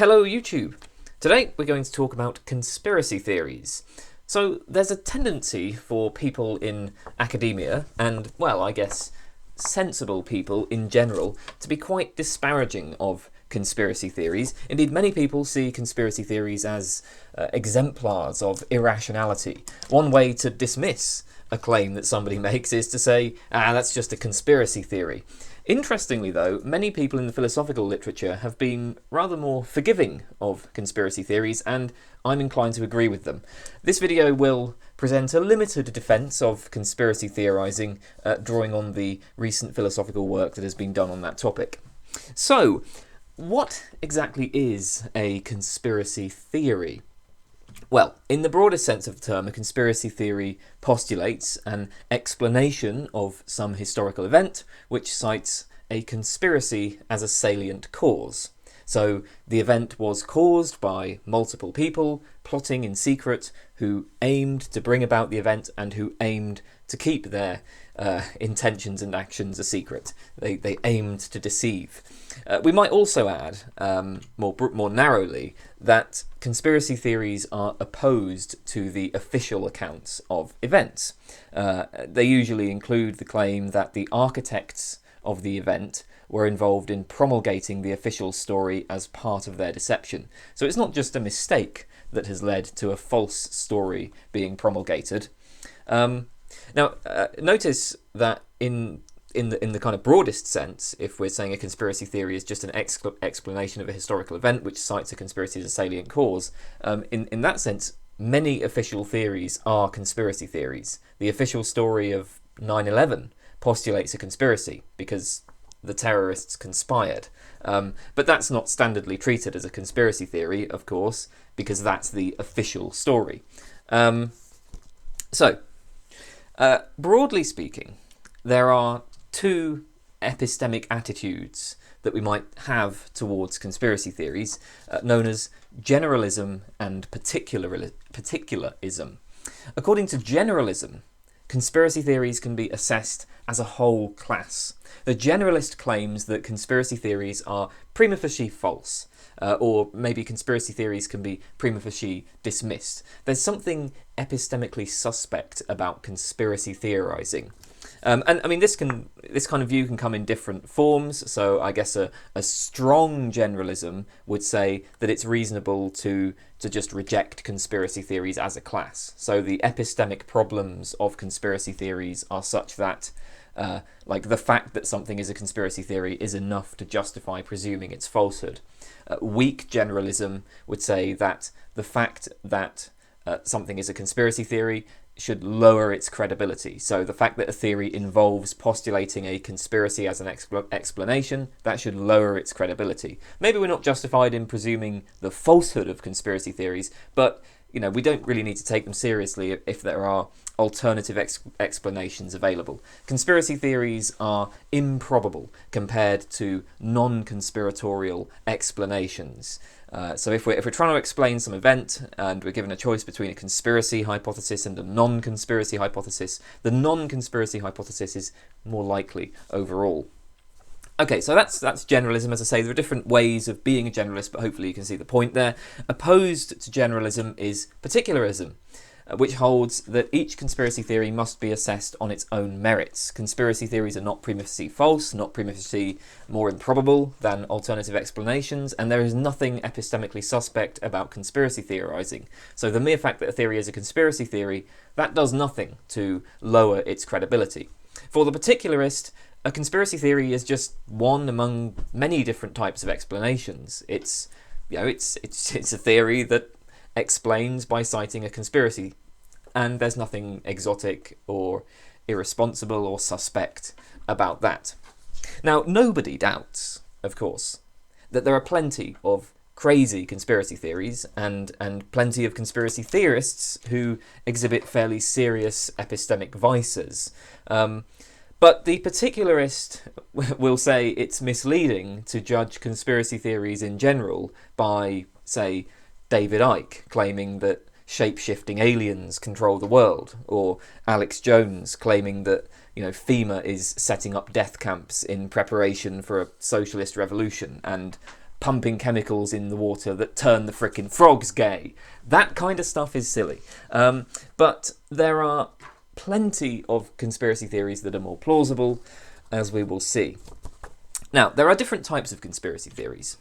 Hello YouTube! Today we're going to talk about conspiracy theories. So there's a tendency for people in academia, and well, I guess sensible people in general, to be quite disparaging of conspiracy theories. Indeed, many people see conspiracy theories as exemplars of irrationality. One way to dismiss a claim that somebody makes is to say, that's just a conspiracy theory. Interestingly though, many people in the philosophical literature have been rather more forgiving of conspiracy theories, and I'm inclined to agree with them. This video will present a limited defence of conspiracy theorising, drawing on the recent philosophical work that has been done on that topic. So, what exactly is a conspiracy theory? Well, in the broadest sense of the term, a conspiracy theory postulates an explanation of some historical event which cites a conspiracy as a salient cause. So the event was caused by multiple people plotting in secret who aimed to bring about the event and who aimed to keep their intentions and actions a secret. They aimed to deceive. We might also add, more narrowly, that conspiracy theories are opposed to the official accounts of events. They usually include the claim that the architects of the event were involved in promulgating the official story as part of their deception. So it's not just a mistake that has led to a false story being promulgated. Now, notice that in the kind of broadest sense, if we're saying a conspiracy theory is just an explanation of a historical event which cites a conspiracy as a salient cause, in that sense, many official theories are conspiracy theories. The official story of 9/11 postulates a conspiracy because the terrorists conspired. But that's not standardly treated as a conspiracy theory, of course, because that's the official story. Broadly speaking, there are two epistemic attitudes that we might have towards conspiracy theories, known as generalism and particularism. According to generalism, conspiracy theories can be assessed as a whole class. The generalist claims that conspiracy theories are prima facie false, or maybe conspiracy theories can be prima facie dismissed. There's something epistemically suspect about conspiracy theorising. And I mean, this kind of view can come in different forms. So I guess a strong generalism would say that it's reasonable to just reject conspiracy theories as a class. So the epistemic problems of conspiracy theories are such that like the fact that something is a conspiracy theory is enough to justify presuming its falsehood. Weak generalism would say that the fact that something is a conspiracy theory should lower its credibility. So the fact that a theory involves postulating a conspiracy as an explanation, that should lower its credibility. Maybe we're not justified in presuming the falsehood of conspiracy theories, but we don't really need to take them seriously if there are alternative explanations available. Conspiracy theories are improbable compared to non-conspiratorial explanations. So if we're trying to explain some event and we're given a choice between a conspiracy hypothesis and a non-conspiracy hypothesis, the non-conspiracy hypothesis is more likely overall. Okay, so that's generalism. As I say, there are different ways of being a generalist, but hopefully you can see the point there. Opposed to generalism is particularism, which holds that each conspiracy theory must be assessed on its own merits. Conspiracy theories are not prima facie false, not prima facie more improbable than alternative explanations, and there is nothing epistemically suspect about conspiracy theorising. So the mere fact that a theory is a conspiracy theory, that does nothing to lower its credibility. For the particularist, a conspiracy theory is just one among many different types of explanations. It's a theory that explains by citing a conspiracy, and there's nothing exotic or irresponsible or suspect about that. Now, nobody doubts, of course, that there are plenty of crazy conspiracy theories and plenty of conspiracy theorists who exhibit fairly serious epistemic vices. But the particularist will say it's misleading to judge conspiracy theories in general by, say, David Icke claiming that shape-shifting aliens control the world, or Alex Jones claiming that FEMA is setting up death camps in preparation for a socialist revolution, and pumping chemicals in the water that turn the frickin' frogs gay. That kind of stuff is silly. But there are plenty of conspiracy theories that are more plausible, as we will see. Now, there are different types of conspiracy theories.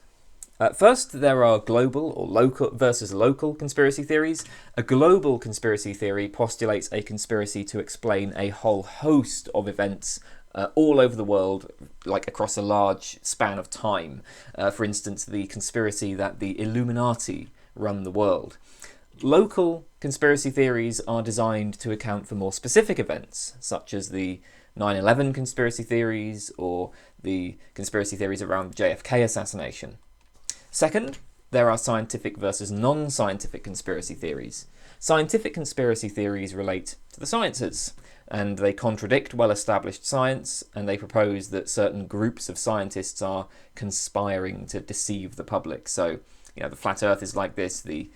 First, there are global or local versus local conspiracy theories. A global conspiracy theory postulates a conspiracy to explain a whole host of events all over the world, like across a large span of time. For instance, the conspiracy that the Illuminati run the world. Local conspiracy theories are designed to account for more specific events, such as the 9/11 conspiracy theories or the conspiracy theories around the JFK assassination. Second, there are scientific versus non-scientific conspiracy theories. Scientific conspiracy theories relate to the sciences, and they contradict well-established science, and they propose that certain groups of scientists are conspiring to deceive the public. So, the flat earth is like this, the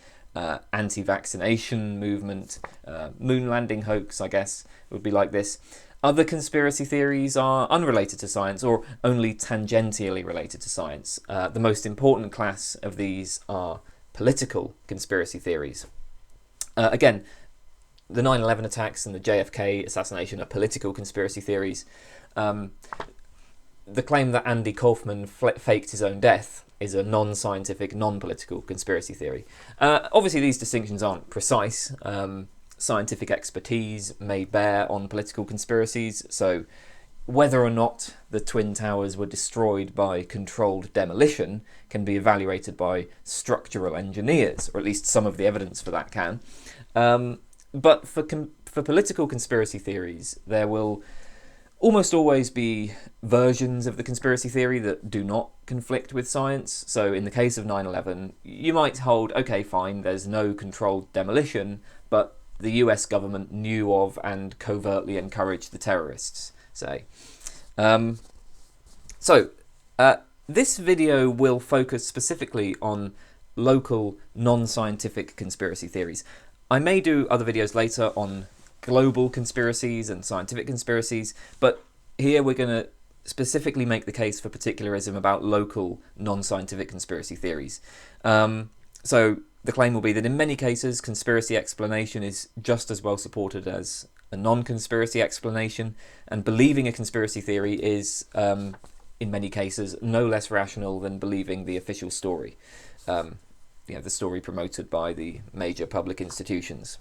anti-vaccination movement, moon landing hoax, I guess, would be like this. Other conspiracy theories are unrelated to science or only tangentially related to science. The most important class of these are political conspiracy theories. Again, the 9/11 attacks and the JFK assassination are political conspiracy theories. The claim that Andy Kaufman faked his own death is a non-scientific, non-political conspiracy theory. Obviously, these distinctions aren't precise. Scientific expertise may bear on political conspiracies, so whether or not the Twin Towers were destroyed by controlled demolition can be evaluated by structural engineers, or at least some of the evidence for that can. But for political conspiracy theories, there will almost always be versions of the conspiracy theory that do not conflict with science. So in the case of 9/11, you might hold, okay, fine, there's no controlled demolition, but the US government knew of and covertly encouraged the terrorists, say. This video will focus specifically on local, non-scientific conspiracy theories. I may do other videos later on global conspiracies and scientific conspiracies, but here we're going to specifically make the case for particularism about local, non-scientific conspiracy theories. So the claim will be that in many cases, conspiracy explanation is just as well supported as a non-conspiracy explanation, and believing a conspiracy theory is, in many cases, no less rational than believing the official story, the story promoted by the major public institutions.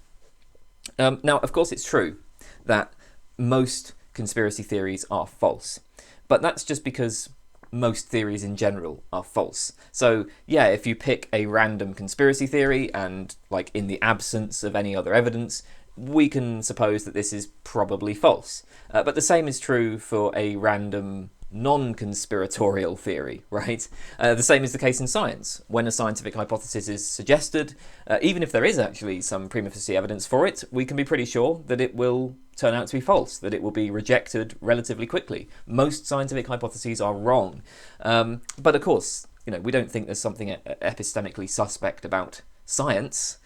Now, of course, it's true that most conspiracy theories are false, but that's just because most theories in general are false. So yeah, if you pick a random conspiracy theory and, like, in the absence of any other evidence, we can suppose that this is probably false. But the same is true for a random non-conspiratorial theory, right? The same is the case in science. When a scientific hypothesis is suggested, even if there is actually some prima facie evidence for it, we can be pretty sure that it will turn out to be false, that it will be rejected relatively quickly. Most scientific hypotheses are wrong. But of course, we don't think there's something epistemically suspect about science.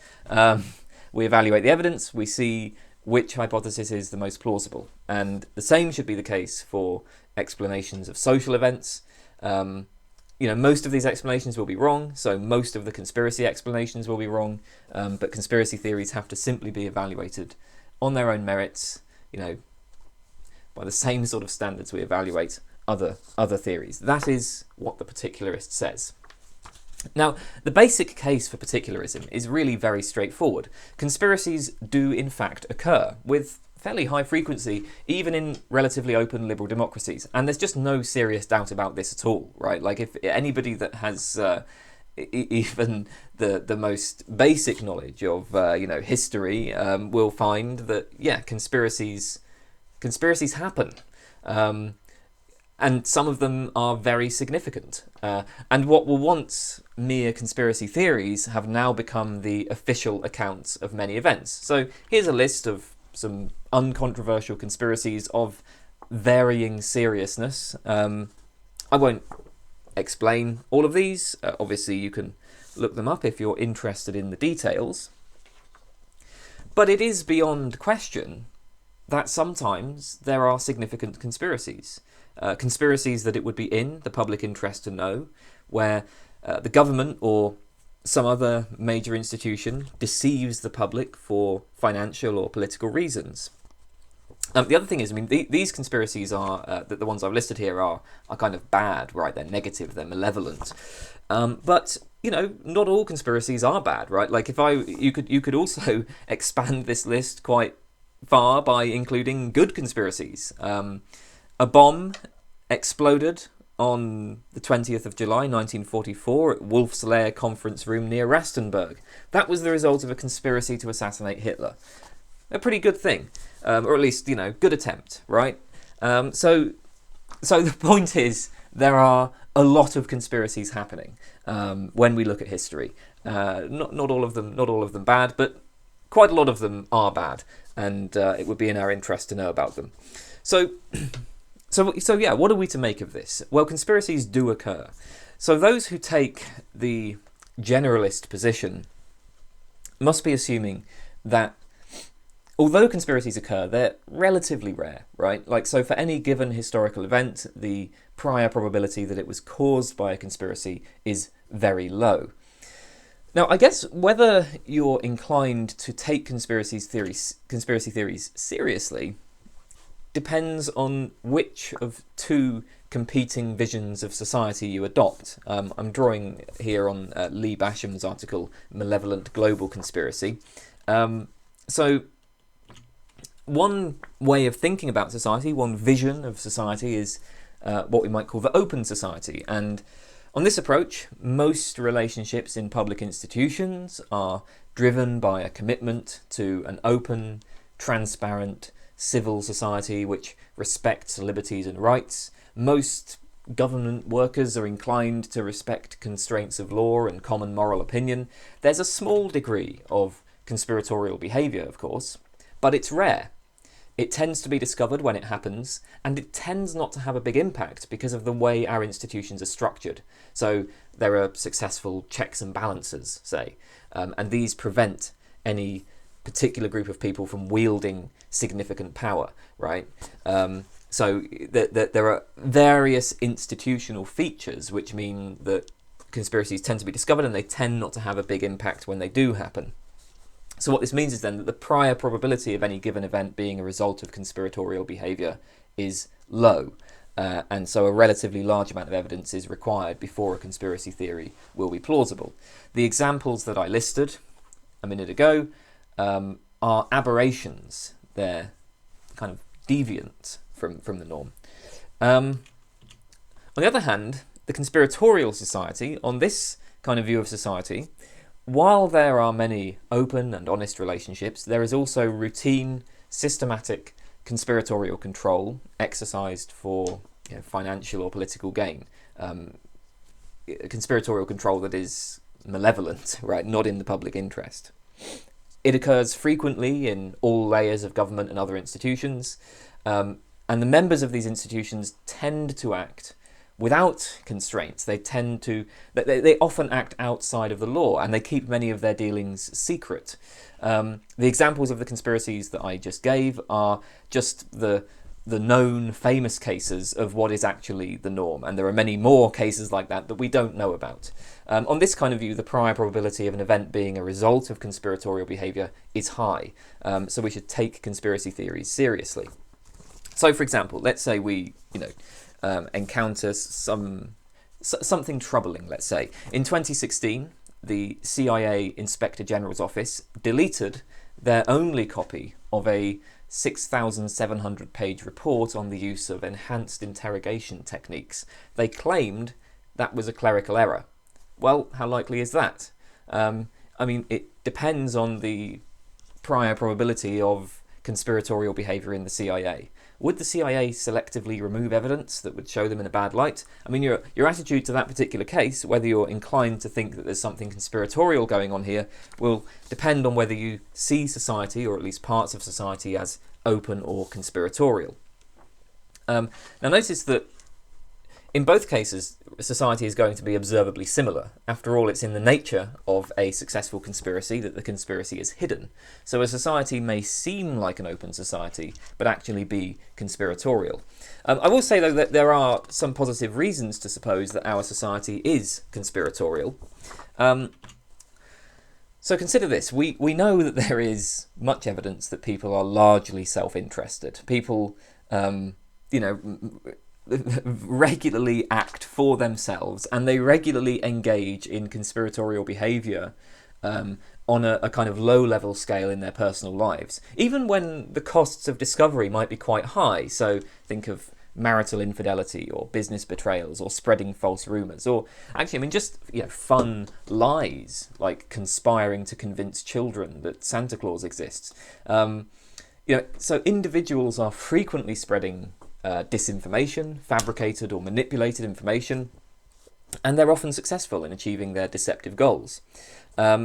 We evaluate the evidence, we see which hypothesis is the most plausible. And the same should be the case for explanations of social events. Most of these explanations will be wrong, so most of the conspiracy explanations will be wrong, but conspiracy theories have to simply be evaluated on their own merits, by the same sort of standards we evaluate other theories. That is what the particularist says. Now, the basic case for particularism is really very straightforward. Conspiracies do in fact occur, with fairly high frequency, even in relatively open liberal democracies. And there's just no serious doubt about this at all, right? Like, if anybody that has even the most basic knowledge of history will find that, yeah, conspiracies happen. And some of them are very significant. And what were once mere conspiracy theories have now become the official accounts of many events. So here's a list of some uncontroversial conspiracies of varying seriousness. I won't explain all of these. Obviously, you can look them up if you're interested in the details. But it is beyond question that sometimes there are significant conspiracies. Conspiracies that it would be in the public interest to know, where the government or some other major institution deceives the public for financial or political reasons. The other thing is, I mean, these conspiracies are, the ones I've listed here are kind of bad, right? They're negative, they're malevolent. But, you know, not all conspiracies are bad, right? Like, you could also expand this list quite far by including good conspiracies. A bomb exploded on the 20th of July 1944 at Wolf's Lair conference room near Rastenburg. That was the result of a conspiracy to assassinate Hitler. A pretty good thing, or at least, you know, good attempt, right? So the point is, there are a lot of conspiracies happening when we look at history. Not all of them bad, but quite a lot of them are bad, and it would be in our interest to know about them. So yeah, what are we to make of this? Well, conspiracies do occur. So those who take the generalist position must be assuming that although conspiracies occur, they're relatively rare, right? Like, so for any given historical event, the prior probability that it was caused by a conspiracy is very low. Now, I guess whether you're inclined to take conspiracy theories seriously depends on which of two competing visions of society you adopt. I'm drawing here on Lee Basham's article, Malevolent Global Conspiracy. So one way of thinking about society, one vision of society, is what we might call the open society. And on this approach, most relationships in public institutions are driven by a commitment to an open, transparent, civil society which respects liberties and rights. Most government workers are inclined to respect constraints of law and common moral opinion. There's a small degree of conspiratorial behaviour, of course, but it's rare. It tends to be discovered when it happens, and it tends not to have a big impact because of the way our institutions are structured. So there are successful checks and balances, say, and these prevent any particular group of people from wielding significant power, right? So there are various institutional features which mean that conspiracies tend to be discovered and they tend not to have a big impact when they do happen. So what this means is then that the prior probability of any given event being a result of conspiratorial behaviour is low, and so a relatively large amount of evidence is required before a conspiracy theory will be plausible. The examples that I listed a minute ago are aberrations. They're kind of deviant from the norm. On the other hand, the conspiratorial society, on this kind of view of society, while there are many open and honest relationships, there is also routine, systematic conspiratorial control exercised for financial or political gain. Conspiratorial control that is malevolent, right, not in the public interest. It occurs frequently in all layers of government and other institutions, and the members of these institutions tend to act without constraints. They often act outside of the law, and they keep many of their dealings secret. The examples of the conspiracies that I just gave are just the known famous cases of what is actually the norm, and there are many more cases like that we don't know about. On this kind of view, the prior probability of an event being a result of conspiratorial behaviour is high, so we should take conspiracy theories seriously. So, for example, let's say we, encounter something troubling, let's say. In 2016, the CIA Inspector General's office deleted their only copy of a 6,700-page report on the use of enhanced interrogation techniques. They claimed that was a clerical error. Well, how likely is that? It depends on the prior probability of conspiratorial behaviour in the CIA. Would the CIA selectively remove evidence that would show them in a bad light? I mean, your attitude to that particular case, whether you're inclined to think that there's something conspiratorial going on here, will depend on whether you see society, or at least parts of society, as open or conspiratorial. Now notice that in both cases, society is going to be observably similar. After all, it's in the nature of a successful conspiracy that the conspiracy is hidden. So a society may seem like an open society, but actually be conspiratorial. I will say, though, that there are some positive reasons to suppose that our society is conspiratorial. So consider this. We know that there is much evidence that people are largely self-interested. People, regularly act for themselves, and they regularly engage in conspiratorial behaviour on a kind of low-level scale in their personal lives, even when the costs of discovery might be quite high. So think of marital infidelity or business betrayals or spreading false rumours, or actually, just fun lies like conspiring to convince children that Santa Claus exists. So individuals are frequently spreading disinformation, fabricated or manipulated information, and they're often successful in achieving their deceptive goals.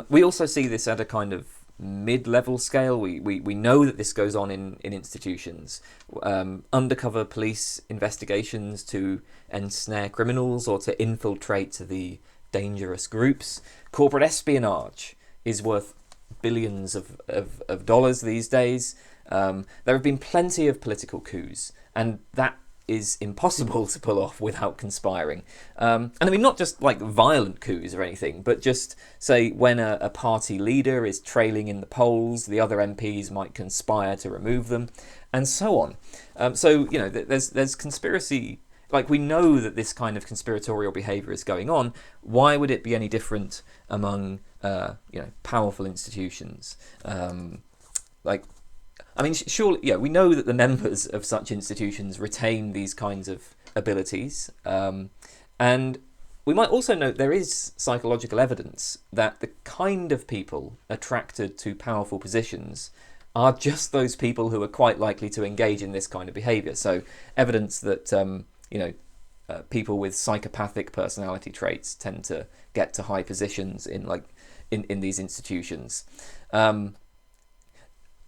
We also see this at a kind of mid-level scale. We know that this goes on in institutions. Undercover police investigations to ensnare criminals or to infiltrate the dangerous groups. Corporate espionage is worth billions of dollars these days. There have been plenty of political coups, and that is impossible to pull off without conspiring. And not just like violent coups or anything, but just say when a party leader is trailing in the polls, the other MPs might conspire to remove them, and so on. There's conspiracy. Like, we know that this kind of conspiratorial behaviour is going on. Why would it be any different among powerful institutions? Surely, we know that the members of such institutions retain these kinds of abilities. And we might also note there is psychological evidence that the kind of people attracted to powerful positions are just those people who are quite likely to engage in this kind of behaviour. So evidence that, people with psychopathic personality traits tend to get to high positions in these institutions.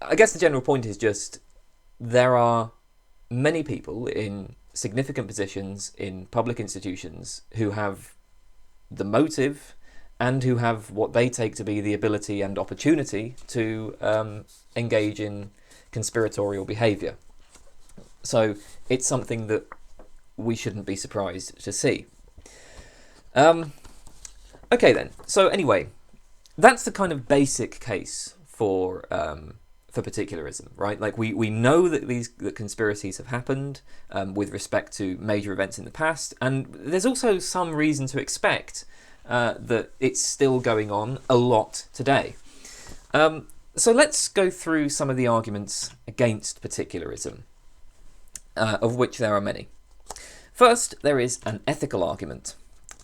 I guess the general point is just there are many people in significant positions in public institutions who have the motive and who have what they take to be the ability and opportunity to engage in conspiratorial behaviour. So it's something that we shouldn't be surprised to see. Okay then, so anyway, that's the kind of basic case for particularism, right? Like we know that conspiracies have happened with respect to major events in the past, and there's also some reason to expect that it's still going on a lot today. So let's go through some of the arguments against particularism, of which there are many. First, there is an ethical argument.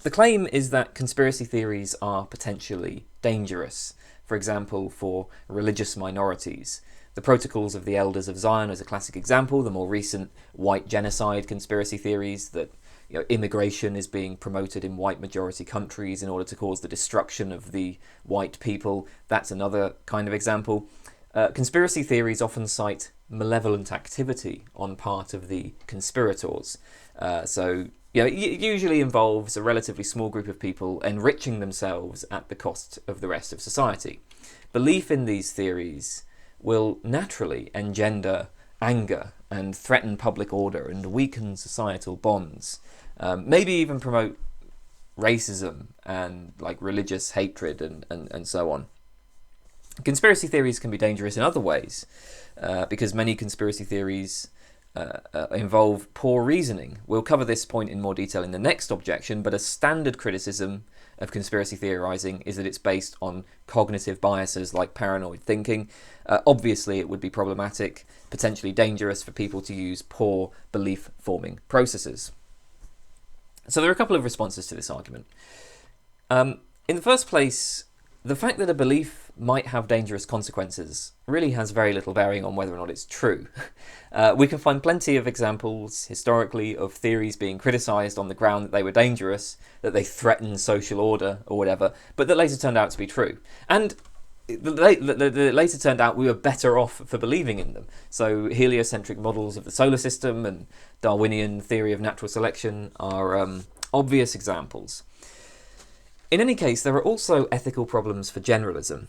The claim is that conspiracy theories are potentially dangerous. For example, for religious minorities. The Protocols of the Elders of Zion is a classic example. The more recent white genocide conspiracy theories that immigration is being promoted in white majority countries in order to cause the destruction of the white people. That's another kind of example. Conspiracy theories often cite malevolent activity on part of the conspirators. It usually involves a relatively small group of people enriching themselves at the cost of the rest of society. Belief in these theories will naturally engender anger and threaten public order and weaken societal bonds, maybe even promote racism and religious hatred and so on. Conspiracy theories can be dangerous in other ways, because many conspiracy theories involve poor reasoning. We'll cover this point in more detail in the next objection, but a standard criticism of conspiracy theorizing is that it's based on cognitive biases like paranoid thinking. Obviously, it would be problematic, potentially dangerous for people to use poor belief-forming processes. So there are a couple of responses to this argument. In the first place, the fact that a belief might have dangerous consequences really has very little bearing on whether or not it's true. We can find plenty of examples historically of theories being criticised on the ground that they were dangerous, that they threatened social order or whatever, but that later turned out to be true. And later turned out we were better off for believing in them. So heliocentric models of the solar system and Darwinian theory of natural selection are obvious examples. In any case, there are also ethical problems for generalism.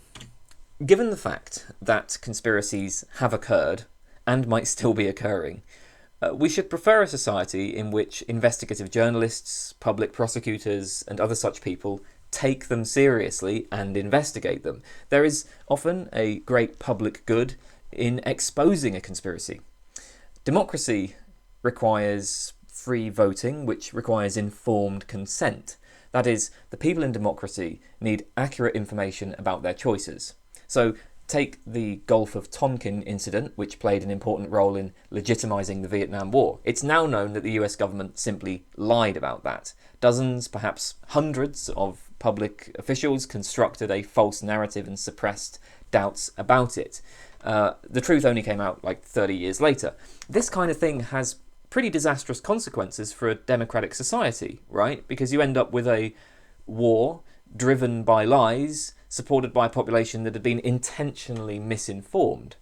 Given the fact that conspiracies have occurred and might still be occurring, we should prefer a society in which investigative journalists, public prosecutors, and other such people take them seriously and investigate them. There is often a great public good in exposing a conspiracy. Democracy requires free voting, which requires informed consent. That is, the people in democracy need accurate information about their choices. So take the Gulf of Tonkin incident, which played an important role in legitimising the Vietnam War. It's now known that the US government simply lied about that. Dozens, perhaps hundreds of public officials constructed a false narrative and suppressed doubts about it. The truth only came out like 30 years later. This kind of thing has pretty disastrous consequences for a democratic society, right? Because you end up with a war driven by lies, supported by a population that had been intentionally misinformed.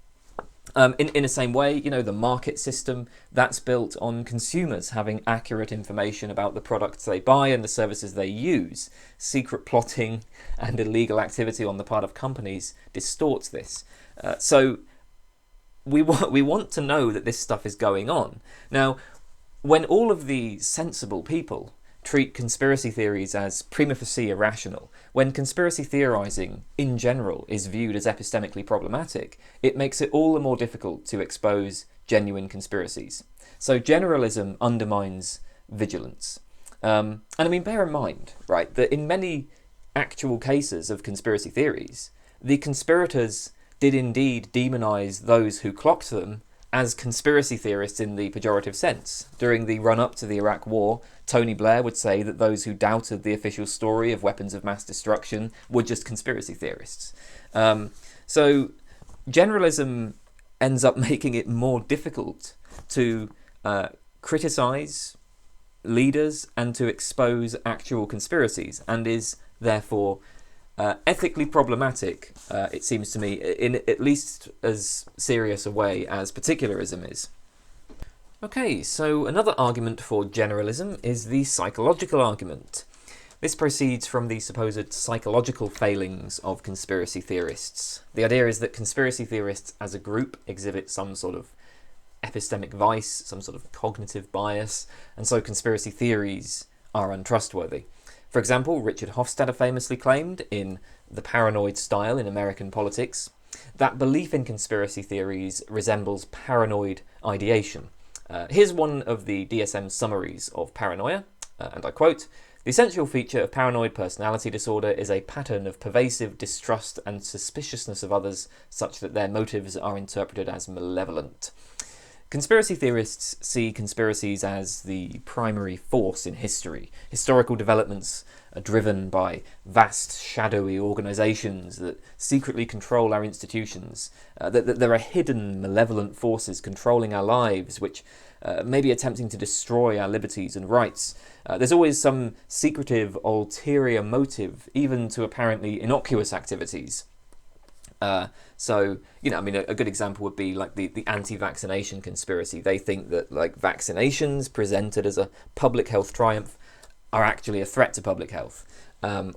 In the same way, the market system, that's built on consumers having accurate information about the products they buy and the services they use. Secret plotting and illegal activity on the part of companies distorts this. So we want to know that this stuff is going on. Now, when all of the sensible people treat conspiracy theories as prima facie irrational, when conspiracy theorizing in general is viewed as epistemically problematic, it makes it all the more difficult to expose genuine conspiracies. So generalism undermines vigilance. And I mean, bear in mind, right, that in many actual cases of conspiracy theories, the conspirators did indeed demonize those who clocked them as conspiracy theorists in the pejorative sense. During the run-up to the Iraq War, Tony Blair would say that those who doubted the official story of weapons of mass destruction were just conspiracy theorists. So generalism ends up making it more difficult to criticise leaders and to expose actual conspiracies, and is therefore ethically problematic, it seems to me, in at least as serious a way as particularism is. Okay, so another argument for generalism is the psychological argument. This proceeds from the supposed psychological failings of conspiracy theorists. The idea is that conspiracy theorists as a group exhibit some sort of epistemic vice, some sort of cognitive bias, and so conspiracy theories are untrustworthy. For example, Richard Hofstadter famously claimed, in The Paranoid Style in American Politics, that belief in conspiracy theories resembles paranoid ideation. Here's one of the DSM summaries of paranoia, and I quote, "The essential feature of paranoid personality disorder is a pattern of pervasive distrust and suspiciousness of others such that their motives are interpreted as malevolent." Conspiracy theorists see conspiracies as the primary force in history. Historical developments are driven by vast, shadowy organisations that secretly control our institutions. That there are hidden, malevolent forces controlling our lives, which may be attempting to destroy our liberties and rights. There's always some secretive, ulterior motive, even to apparently innocuous activities. So, a good example would be like the anti-vaccination conspiracy. They think that like vaccinations presented as a public health triumph are actually a threat to public health,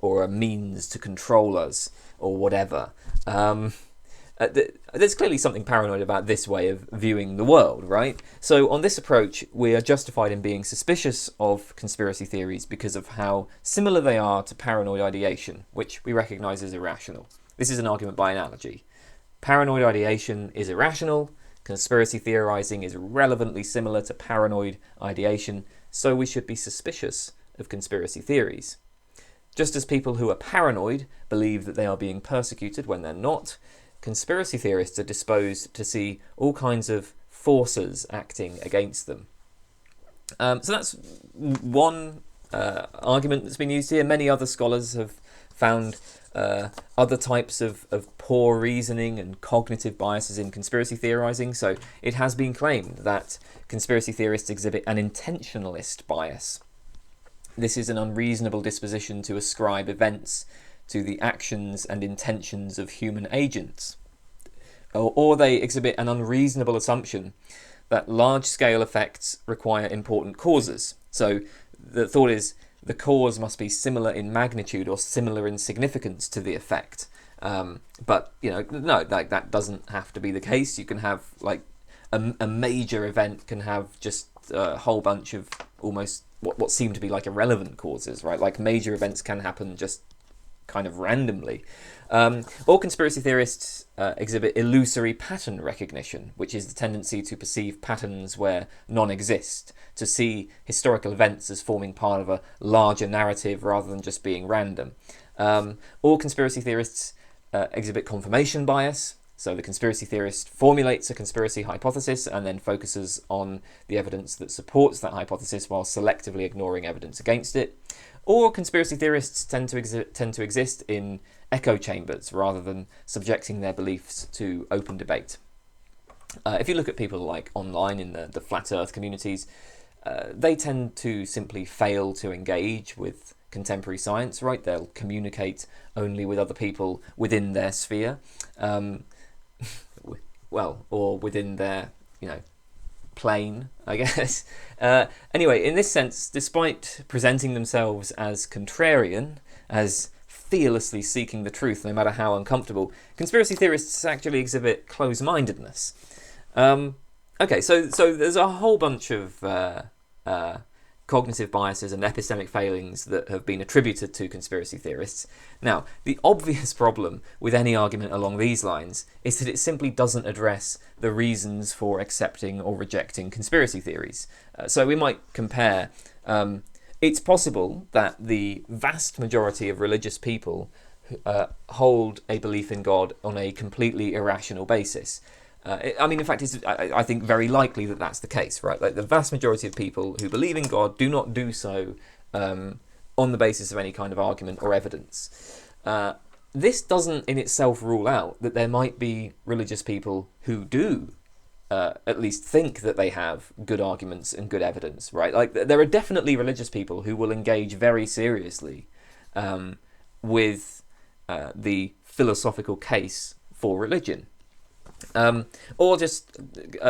or a means to control us, or whatever. There's clearly something paranoid about this way of viewing the world, right? So on this approach, we are justified in being suspicious of conspiracy theories because of how similar they are to paranoid ideation, which we recognise as irrational. This is an argument by analogy. Paranoid ideation is irrational, conspiracy theorizing is relevantly similar to paranoid ideation, so we should be suspicious of conspiracy theories. Just as people who are paranoid believe that they are being persecuted when they're not, conspiracy theorists are disposed to see all kinds of forces acting against them. So that's one argument that's been used here. Many other scholars have found other types of poor reasoning and cognitive biases in conspiracy theorizing. So it has been claimed that conspiracy theorists exhibit an intentionalist bias. This is an unreasonable disposition to ascribe events to the actions and intentions of human agents. Or they exhibit an unreasonable assumption that large-scale effects require important causes. So the thought is the cause must be similar in magnitude or similar in significance to the effect. But no, that doesn't have to be the case. You can have a major event can have just a whole bunch of almost what seem to be irrelevant causes, right? Like major events can happen just kind of randomly. All conspiracy theorists exhibit illusory pattern recognition, which is the tendency to perceive patterns where none exist, to see historical events as forming part of a larger narrative rather than just being random. All conspiracy theorists exhibit confirmation bias. So the conspiracy theorist formulates a conspiracy hypothesis and then focuses on the evidence that supports that hypothesis while selectively ignoring evidence against it. Or conspiracy theorists tend to exist in echo chambers rather than subjecting their beliefs to open debate. If you look at people online in the flat earth communities, they tend to simply fail to engage with contemporary science, right? They'll communicate only with other people within their sphere. Or within their, plane, I guess. Anyway, in this sense, despite presenting themselves as contrarian, as fearlessly seeking the truth, no matter how uncomfortable, conspiracy theorists actually exhibit close-mindedness. Okay, so there's a whole bunch of cognitive biases and epistemic failings that have been attributed to conspiracy theorists. Now, the obvious problem with any argument along these lines is that it simply doesn't address the reasons for accepting or rejecting conspiracy theories. So we might compare. It's possible that the vast majority of religious people hold a belief in God on a completely irrational basis. In fact, it's, I think, very likely that that's the case, right? Like the vast majority of people who believe in God do not do so on the basis of any kind of argument or evidence. This doesn't in itself rule out that there might be religious people who do at least think that they have good arguments and good evidence, right? Like there are definitely religious people who will engage very seriously with the philosophical case for religion. Or just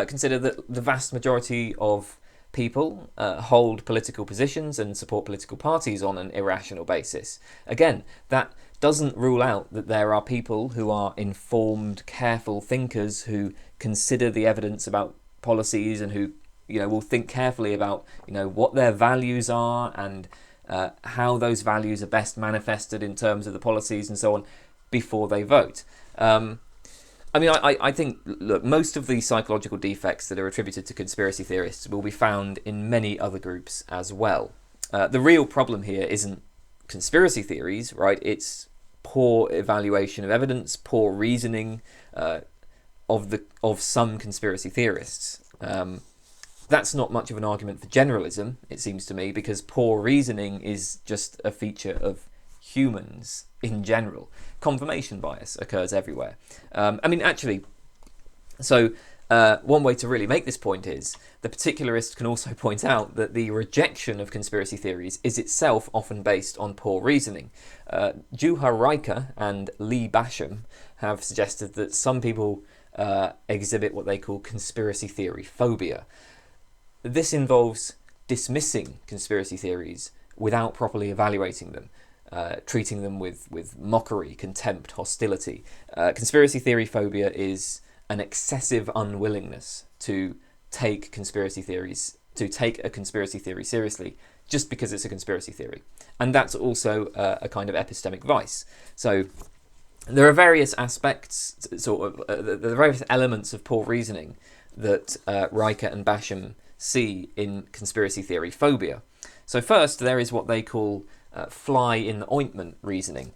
consider that the vast majority of people hold political positions and support political parties on an irrational basis. Again, that doesn't rule out that there are people who are informed, careful thinkers who consider the evidence about policies and who, will think carefully about, what their values are and how those values are best manifested in terms of the policies and so on before they vote. I think, look, most of the psychological defects that are attributed to conspiracy theorists will be found in many other groups as well. The real problem here isn't conspiracy theories, right? It's poor evaluation of evidence, poor reasoning of some conspiracy theorists. That's not much of an argument for generalism, it seems to me, because poor reasoning is just a feature of humans in general. Confirmation bias occurs everywhere. One way to really make this point is the particularist can also point out that the rejection of conspiracy theories is itself often based on poor reasoning. Juha Riker and Lee Basham have suggested that some people exhibit what they call conspiracy theory phobia. This involves dismissing conspiracy theories without properly evaluating them. Treating them with mockery, contempt, hostility. Conspiracy theory phobia is an excessive unwillingness to take a conspiracy theory seriously just because it's a conspiracy theory. And that's also a kind of epistemic vice. So there are various aspects, the various elements of poor reasoning that Riker and Basham see in conspiracy theory phobia. So first, there is what they call fly in the ointment reasoning.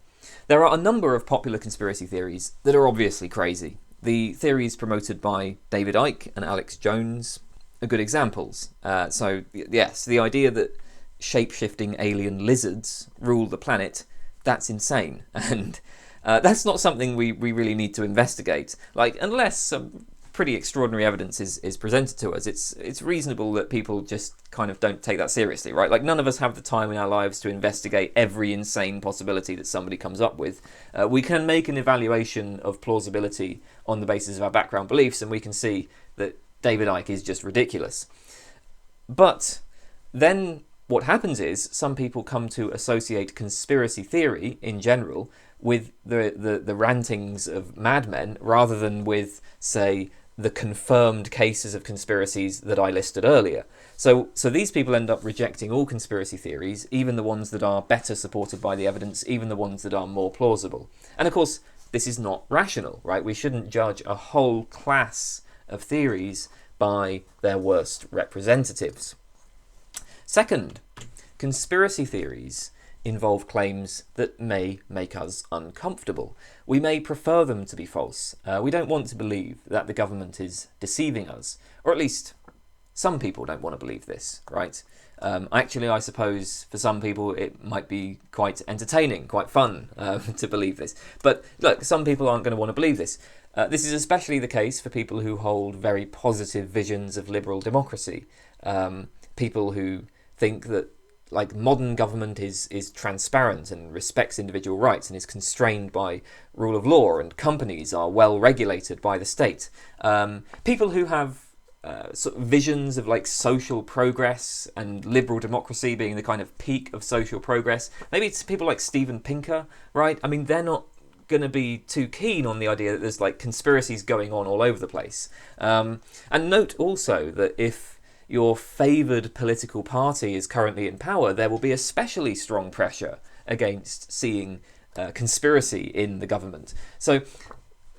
There are a number of popular conspiracy theories that are obviously crazy. The theories promoted by David Icke and Alex Jones are good examples. Yes, the idea that shape-shifting alien lizards rule the planet, that's insane. And that's not something we really need to investigate. Unless some pretty extraordinary evidence is presented to us, it's reasonable that people just kind of don't take that seriously, right? Like, none of us have the time in our lives to investigate every insane possibility that somebody comes up with. We can make an evaluation of plausibility on the basis of our background beliefs, and we can see that David Icke is just ridiculous. But then what happens is some people come to associate conspiracy theory in general with the rantings of madmen rather than with, say, the confirmed cases of conspiracies that I listed earlier. So these people end up rejecting all conspiracy theories, even the ones that are better supported by the evidence, even the ones that are more plausible. And of course, this is not rational, right? We shouldn't judge a whole class of theories by their worst representatives. Second, conspiracy theories involve claims that may make us uncomfortable. We may prefer them to be false. We don't want to believe that the government is deceiving us, or at least some people don't want to believe this, right? Actually, I suppose for some people it might be quite entertaining, quite fun to believe this. But look, some people aren't going to want to believe this. This is especially the case for people who hold very positive visions of liberal democracy. People who think that, like, modern government is transparent and respects individual rights and is constrained by rule of law, and companies are well regulated by the state. People who have sort of visions of, like, social progress and liberal democracy being the kind of peak of social progress. Maybe it's people like Steven Pinker, right? I mean, they're not going to be too keen on the idea that there's, like, conspiracies going on all over the place. And note also that if your favoured political party is currently in power, there will be especially strong pressure against seeing conspiracy in the government. So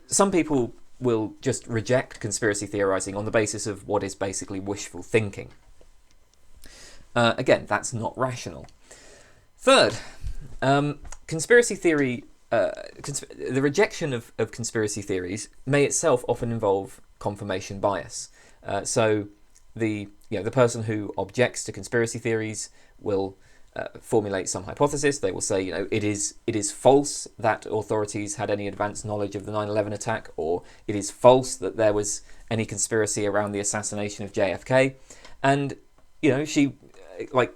some people will just reject conspiracy theorising on the basis of what is basically wishful thinking. Again, that's not rational. Third, conspiracy theory, the rejection of conspiracy theories may itself often involve confirmation bias. So the person who objects to conspiracy theories will formulate some hypothesis. They will say, it is false that authorities had any advanced knowledge of the 9/11 attack, or it is false that there was any conspiracy around the assassination of JFK. And she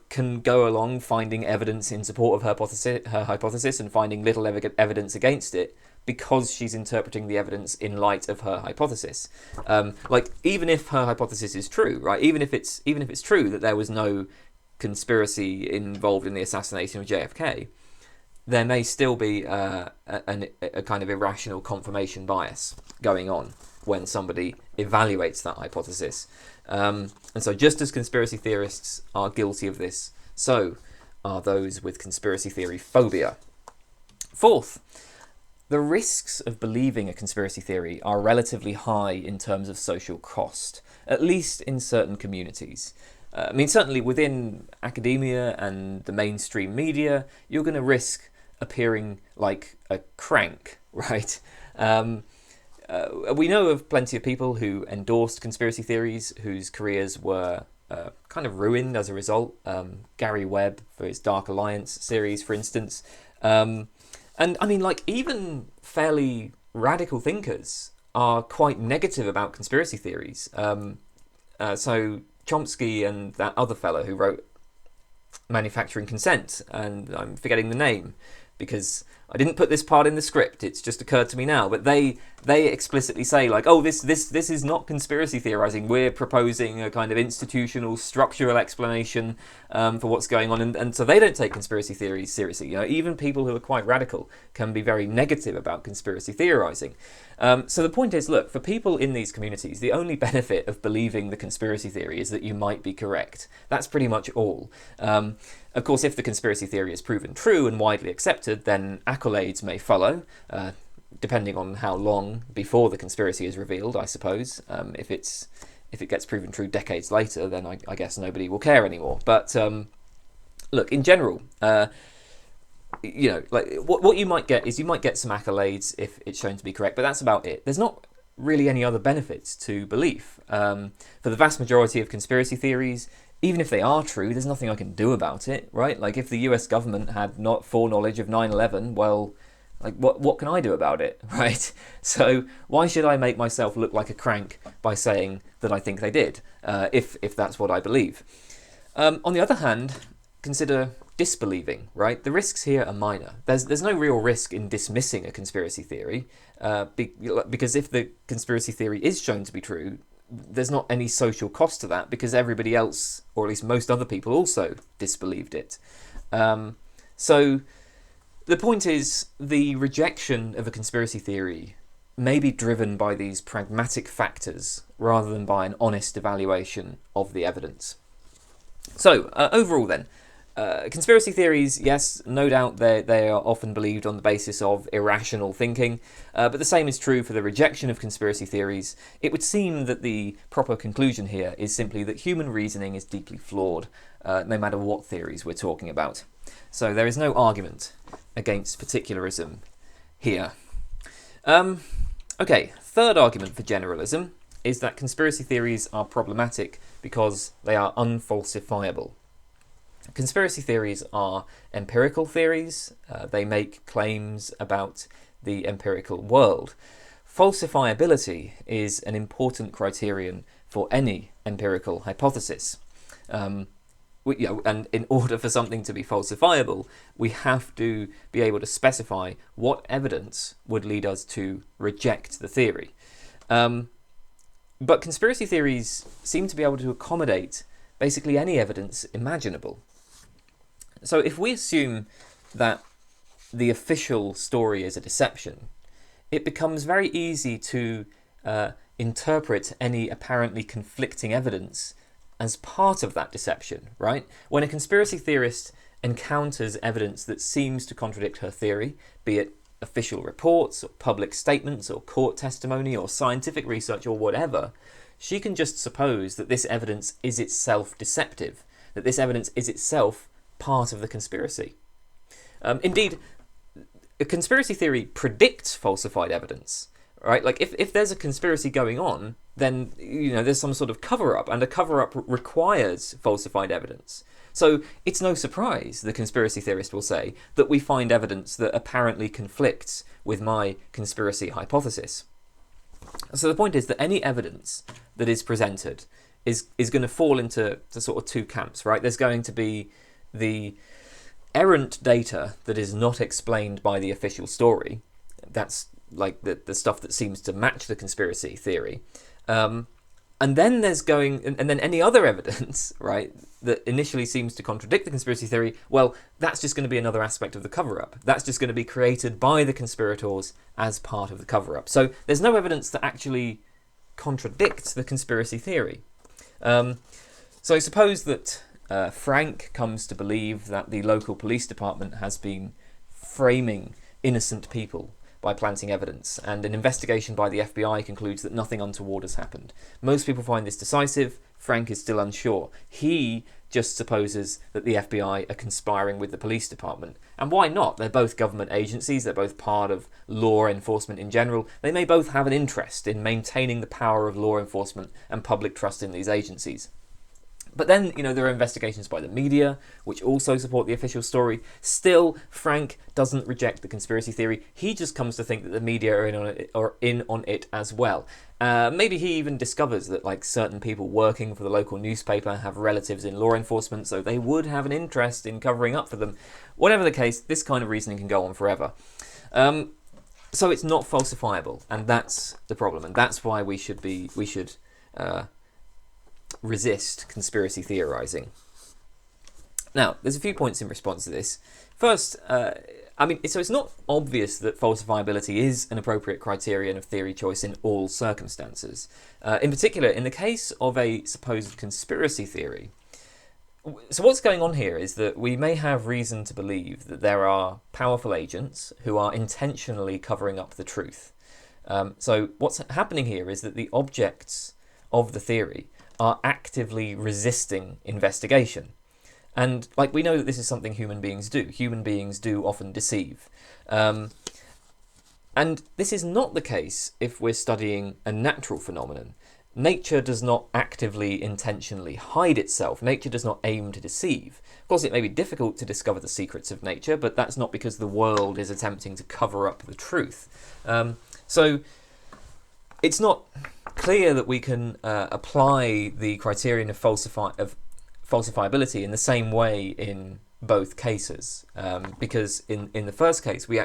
can go along finding evidence in support of her hypothesis and finding little evidence against it, because she's interpreting the evidence in light of her hypothesis. Even if her hypothesis is true, right? Even if it's true that there was no conspiracy involved in the assassination of JFK, there may still be a kind of irrational confirmation bias going on when somebody evaluates that hypothesis. And so just as conspiracy theorists are guilty of this, so are those with conspiracy theory phobia. Fourth, the risks of believing a conspiracy theory are relatively high in terms of social cost, at least in certain communities. Certainly within academia and the mainstream media, you're going to risk appearing like a crank, right? We know of plenty of people who endorsed conspiracy theories whose careers were kind of ruined as a result. Gary Webb for his Dark Alliance series, for instance. And even fairly radical thinkers are quite negative about conspiracy theories. So Chomsky and that other fellow who wrote Manufacturing Consent, and I'm forgetting the name because I didn't put this part in the script, it's just occurred to me now, but they explicitly say, like, oh, this is not conspiracy theorizing, we're proposing a kind of institutional structural explanation for what's going on, and so they don't take conspiracy theories seriously. Even people who are quite radical can be very negative about conspiracy theorizing. So the point is, look, for people in these communities, the only benefit of believing the conspiracy theory is that you might be correct. That's pretty much all. Of course, if the conspiracy theory is proven true and widely accepted, then accolades may follow, depending on how long before the conspiracy is revealed, I suppose. If it gets proven true decades later, then I guess nobody will care anymore. But look, in general, what you might get is you might get some accolades if it's shown to be correct, but that's about it. There's not really any other benefits to belief. For the vast majority of conspiracy theories, even if they are true, there's nothing I can do about it, right? Like, if the US government had not foreknowledge of 9/11, well, Like, what can I do about it, right? So why should I make myself look like a crank by saying that I think they did, if that's what I believe? On the other hand, consider disbelieving, right? The risks here are minor. There's no real risk in dismissing a conspiracy theory, because if the conspiracy theory is shown to be true, there's not any social cost to that, because everybody else, or at least most other people, also disbelieved it. So the point is, the rejection of a conspiracy theory may be driven by these pragmatic factors rather than by an honest evaluation of the evidence. So, overall then, conspiracy theories, yes, no doubt they are often believed on the basis of irrational thinking, but the same is true for the rejection of conspiracy theories. It would seem that the proper conclusion here is simply that human reasoning is deeply flawed, no matter what theories we're talking about. So there is no argument against particularism here. Okay, third argument for generalism is that conspiracy theories are problematic because they are unfalsifiable. Conspiracy theories are empirical theories. They make claims about the empirical world. Falsifiability is an important criterion for any empirical hypothesis. And in order for something to be falsifiable, we have to be able to specify what evidence would lead us to reject the theory. But conspiracy theories seem to be able to accommodate basically any evidence imaginable. So if we assume that the official story is a deception, it becomes very easy to interpret any apparently conflicting evidence as part of that deception, right? When a conspiracy theorist encounters evidence that seems to contradict her theory, be it official reports or public statements or court testimony or scientific research or whatever, she can just suppose that this evidence is itself deceptive, that this evidence is itself part of the conspiracy. Indeed, a conspiracy theory predicts falsified evidence, right? Like if there's a conspiracy going on, then there's some sort of cover-up, and a cover-up requires falsified evidence. So it's no surprise, the conspiracy theorist will say, that we find evidence that apparently conflicts with my conspiracy hypothesis. So the point is that any evidence that is presented is going to fall into sort of two camps, right? There's going to be the errant data that is not explained by the official story. That's like the stuff that seems to match the conspiracy theory. And then there's and then any other evidence, right, that initially seems to contradict the conspiracy theory, well, that's just going to be another aspect of the cover-up. That's just going to be created by the conspirators as part of the cover-up. So there's no evidence that actually contradicts the conspiracy theory. So suppose that Frank comes to believe that the local police department has been framing innocent people by planting evidence, and an investigation by the FBI concludes that nothing untoward has happened. Most people find this decisive. Frank is still unsure. He just supposes that the FBI are conspiring with the police department. And why not? They're both government agencies. They're both part of law enforcement in general. They may both have an interest in maintaining the power of law enforcement and public trust in these agencies. But then, there are investigations by the media, which also support the official story. Still, Frank doesn't reject the conspiracy theory. He just comes to think that the media are in on it as well. Maybe he even discovers that certain people working for the local newspaper have relatives in law enforcement, so they would have an interest in covering up for them. Whatever the case, this kind of reasoning can go on forever. So it's not falsifiable, and that's the problem, and that's why we should resist conspiracy theorizing. Now, there's a few points in response to this. First, so it's not obvious that falsifiability is an appropriate criterion of theory choice in all circumstances. In particular, in the case of a supposed conspiracy theory. So what's going on here is that we may have reason to believe that there are powerful agents who are intentionally covering up the truth. So what's happening here is that the objects of the theory are actively resisting investigation. And we know that this is something human beings do. Human beings do often deceive. And this is not the case if we're studying a natural phenomenon. nature does not actively, intentionally hide itself. Nature does not aim to deceive. Of course, it may be difficult to discover the secrets of nature, but that's not because the world is attempting to cover up the truth. So it's not clear that we can apply the criterion of falsifiability in the same way in both cases, because in the first case we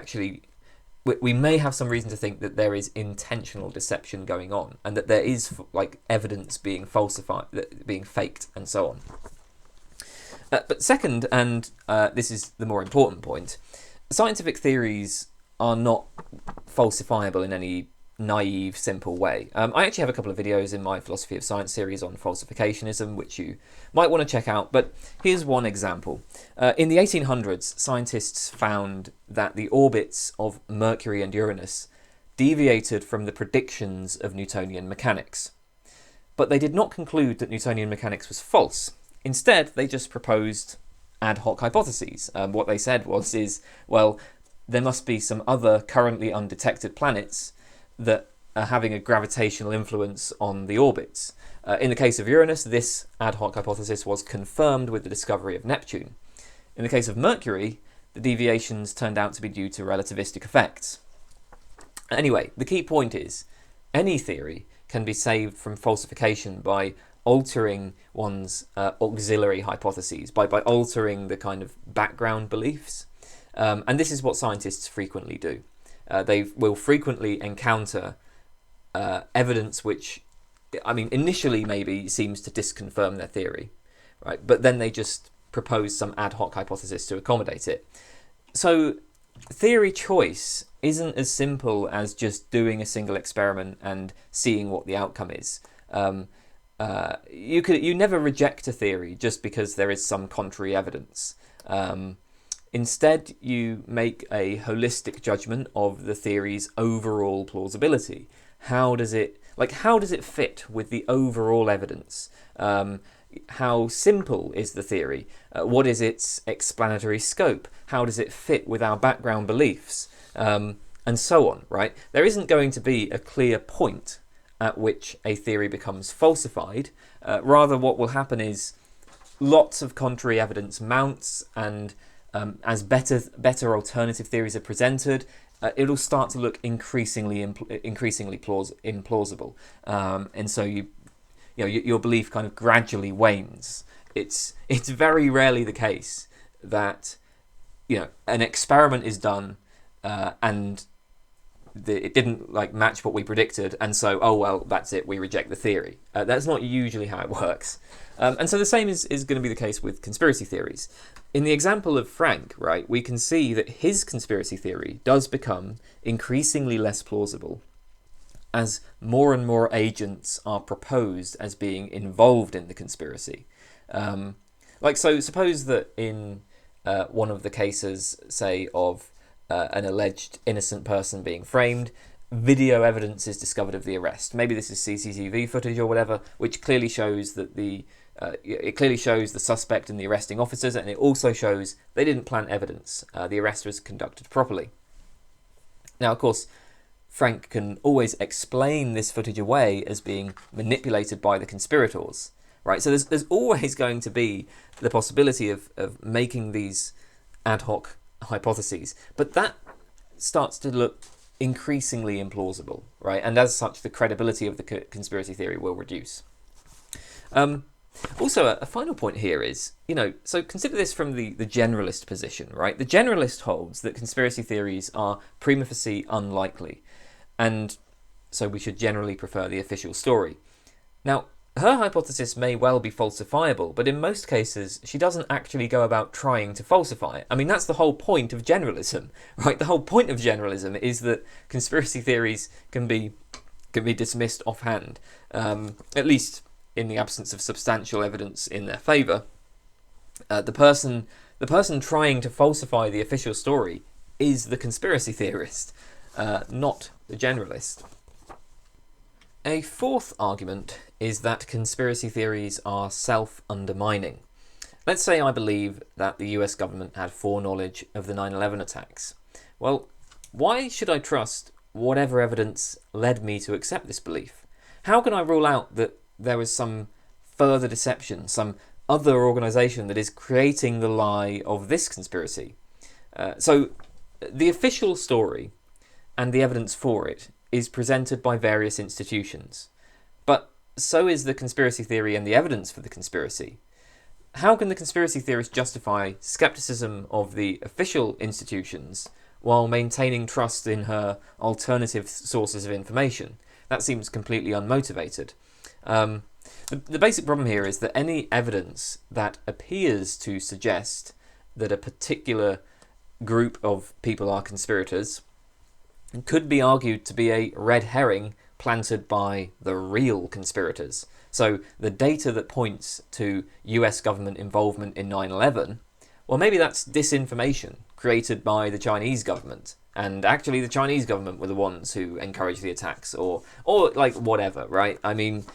may have some reason to think that there is intentional deception going on, and that there is like evidence being falsified, being faked, and so on. But second, and this is the more important point, scientific theories are not falsifiable in any naive, simple way. I actually have a couple of videos in my Philosophy of Science series on falsificationism, which you might want to check out, but here's one example. In the 1800s, scientists found that the orbits of Mercury and Uranus deviated from the predictions of Newtonian mechanics. But they did not conclude that Newtonian mechanics was false. Instead, they just proposed ad hoc hypotheses. What they said was, well, there must be some other currently undetected planets that are having a gravitational influence on the orbits. In the case of Uranus, this ad hoc hypothesis was confirmed with the discovery of Neptune. In the case of Mercury, the deviations turned out to be due to relativistic effects. Anyway, the key point is, any theory can be saved from falsification by altering one's auxiliary hypotheses, by altering the kind of background beliefs. And this is what scientists frequently do. They will frequently encounter evidence which, initially maybe seems to disconfirm their theory, right? But then they just propose some ad hoc hypothesis to accommodate it. So theory choice isn't as simple as just doing a single experiment and seeing what the outcome is. You never reject a theory just because there is some contrary evidence. Instead, you make a holistic judgment of the theory's overall plausibility. How does it fit with the overall evidence? How simple is the theory? What is its explanatory scope? How does it fit with our background beliefs? And so on, right? There isn't going to be a clear point at which a theory becomes falsified. Rather, what will happen is lots of contrary evidence mounts, and as better alternative theories are presented, it'll start to look increasingly implausible, and so your belief kind of gradually wanes. It's very rarely the case that an experiment is done and it didn't match what we predicted, and so that's it, we reject the theory. That's not usually how it works. And so the same is going to be the case with conspiracy theories. In the example of Frank, right, we can see that his conspiracy theory does become increasingly less plausible as more and more agents are proposed as being involved in the conspiracy. So suppose that in one of the cases, say, of an alleged innocent person being framed, video evidence is discovered of the arrest. Maybe this is CCTV footage or whatever, which clearly shows that the suspect and the arresting officers, and it also shows they didn't plant evidence. The arrest was conducted properly. Now, of course, Frank can always explain this footage away as being manipulated by the conspirators, right? So there's always going to be the possibility of making these ad hoc hypotheses, but that starts to look increasingly implausible, right? And as such, the credibility of the conspiracy theory will reduce. Also, a final point here is, so consider this from the generalist position, right? The generalist holds that conspiracy theories are prima facie unlikely, and so we should generally prefer the official story. Now, her hypothesis may well be falsifiable, but in most cases, she doesn't actually go about trying to falsify it. That's the whole point of generalism, right? The whole point of generalism is that conspiracy theories can be dismissed offhand, at least in the absence of substantial evidence in their favour. The person trying to falsify the official story is the conspiracy theorist, not the generalist. A fourth argument is that conspiracy theories are self-undermining. Let's say I believe that the US government had foreknowledge of the 9/11 attacks. Well, why should I trust whatever evidence led me to accept this belief? how can I rule out that there is some further deception, some other organisation that is creating the lie of this conspiracy? So the official story and the evidence for it is presented by various institutions, but so is the conspiracy theory and the evidence for the conspiracy. How can the conspiracy theorist justify scepticism of the official institutions while maintaining trust in her alternative sources of information? That seems completely unmotivated. The basic problem here is that any evidence that appears to suggest that a particular group of people are conspirators could be argued to be a red herring planted by the real conspirators. So the data that points to US government involvement in 9/11, well, maybe that's disinformation created by the Chinese government, and actually the Chinese government were the ones who encouraged the attacks, or like whatever, right? I mean,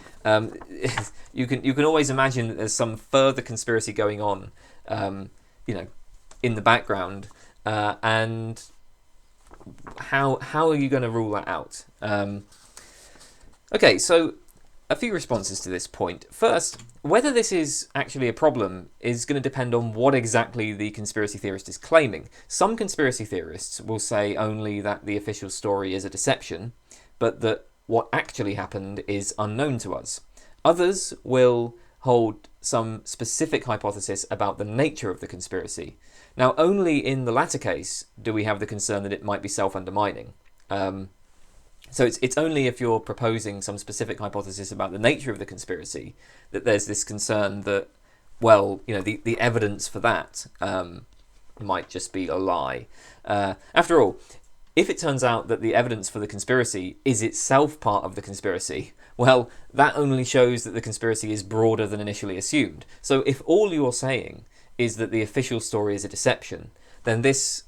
you can always imagine that there's some further conspiracy going on, in the background, and how are you going to rule that out? Okay, so a few responses to this point. First, whether this is actually a problem is going to depend on what exactly the conspiracy theorist is claiming. Some conspiracy theorists will say only that the official story is a deception, but that what actually happened is unknown to us. Others will hold some specific hypothesis about the nature of the conspiracy. Now, only in the latter case do we have the concern that it might be self-undermining. So it's only if you're proposing some specific hypothesis about the nature of the conspiracy that there's this concern that, well, the evidence for that might just be a lie. After all, if it turns out that the evidence for the conspiracy is itself part of the conspiracy, well, that only shows that the conspiracy is broader than initially assumed. So if all you're saying is that the official story is a deception, then this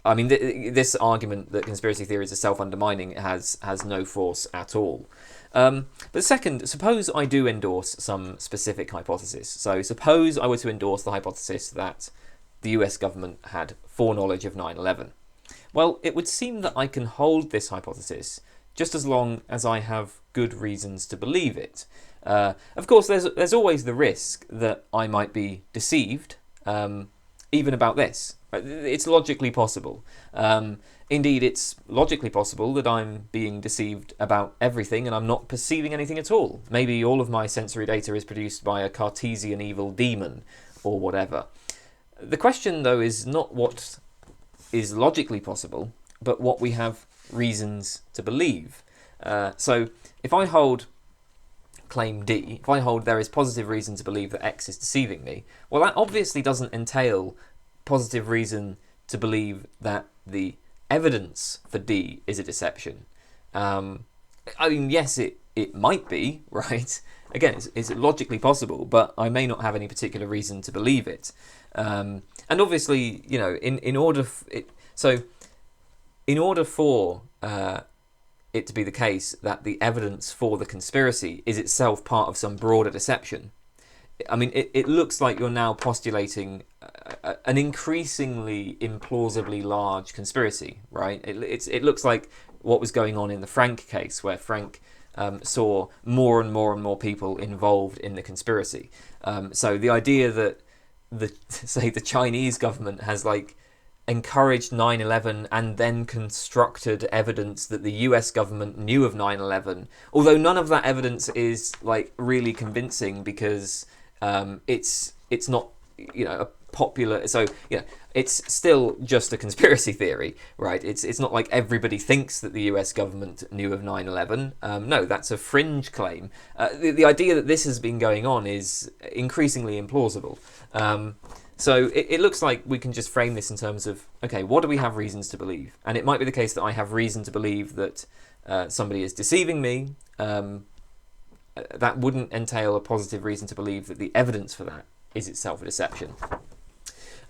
argument that conspiracy theories are self-undermining has no force at all. But second, suppose I do endorse some specific hypothesis. So suppose I were to endorse the hypothesis that the US government had foreknowledge of 9/11. Well, it would seem that I can hold this hypothesis just as long as I have good reasons to believe it. Of course, there's always the risk that I might be deceived, even about this. It's logically possible. Indeed, it's logically possible that I'm being deceived about everything and I'm not perceiving anything at all. Maybe all of my sensory data is produced by a Cartesian evil demon or whatever. The question, though, is not what is logically possible, but what we have reasons to believe. So if I hold claim D, if I hold there is positive reason to believe that X is deceiving me, well, that obviously doesn't entail positive reason to believe that the evidence for D is a deception. Yes, it might be, right? Again, it's logically possible, but I may not have any particular reason to believe it. And obviously, in order for it to be the case that the evidence for the conspiracy is itself part of some broader deception, it looks like you're now postulating an increasingly implausibly large conspiracy, right? It looks like what was going on in the Frank case, where Frank saw more and more people involved in the conspiracy. So the idea that the Chinese government has encouraged 9/11 and then constructed evidence that the US government knew of 9/11, although none of that evidence is really convincing because it's not a popular, so it's still just a conspiracy theory, right? It's not like everybody thinks that the US government knew of 9/11. No, that's a fringe claim. The idea that this has been going on is increasingly implausible. So it looks like we can just frame this in terms of, okay, what do we have reasons to believe? And it might be the case that I have reason to believe that somebody is deceiving me. That wouldn't entail a positive reason to believe that the evidence for that is itself a deception.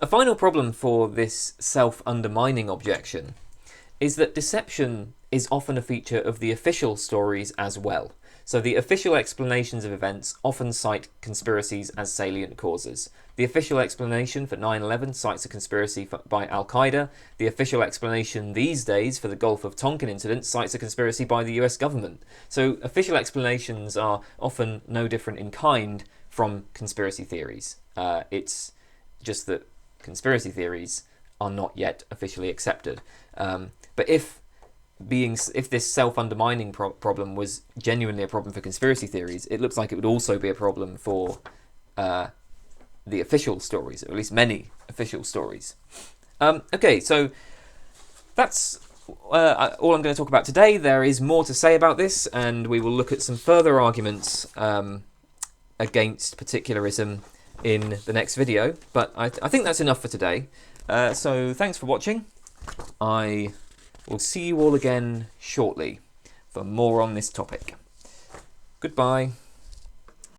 A final problem for this self-undermining objection is that deception is often a feature of the official stories as well. So the official explanations of events often cite conspiracies as salient causes. The official explanation for 9/11 cites a conspiracy by Al-Qaeda. The official explanation these days for the Gulf of Tonkin incident cites a conspiracy by the US government. So official explanations are often no different in kind from conspiracy theories. It's just that conspiracy theories are not yet officially accepted. But if this self-undermining problem was genuinely a problem for conspiracy theories, it looks like it would also be a problem for the official stories, or at least many official stories. Okay, so that's all I'm going to talk about today. There is more to say about this, and we will look at some further arguments against particularism in the next video. But I think that's enough for today. So thanks for watching. I will see you all again shortly for more on this topic. Goodbye.